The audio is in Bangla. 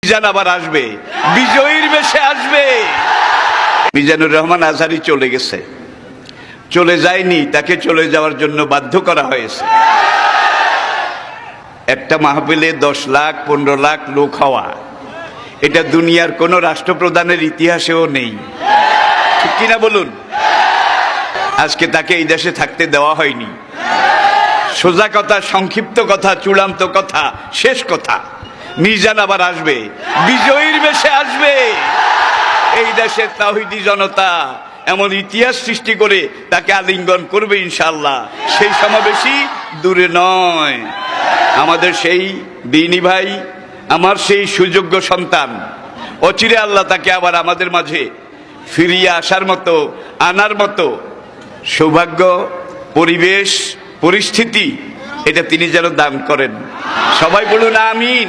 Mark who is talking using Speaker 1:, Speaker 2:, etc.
Speaker 1: মিজান আবার আসবে, বিজয়ীর বেশে আসবে। মিজানুর রহমান আজহারী চলে গেছে, চলে যায়নি, তাকে চলে যাওয়ার জন্য বাধ্য করা হয়েছে। একটা মাহফিলে 10 লাখ 15 লাখ লোক হওয়া, এটা দুনিয়ার কোন রাষ্ট্রপ্রধানের ইতিহাসেও নেই, ঠিক কিনা বলুন? আজকে তাকে এই দেশে থাকতে দেওয়া হয়নি। সোজা কথা, সংক্ষিপ্ত কথা, চূড়ান্ত কথা, শেষ কথা, মিজান আবার আসবে, বিজয়ীর বেশে আসবে। এই দেশের তাওহীদি জনতা এমন ইতিহাস সৃষ্টি করে তাকে আলিঙ্গন করবে ইনশাআল্লাহ। সেই সমাবেশই দূরে নয়। আমাদের সেই দিনী ভাই, আমার সেই সুযোগ্য সন্তান, অচিরে আল্লাহ তাকে আবার আমাদের মাঝে ফিরিয়ে আসার মতো, আনার মতো সৌভাগ্য, পরিবেশ, পরিস্থিতি এটা তিনি যেন দান করেন। সবাই বলুন আমিন।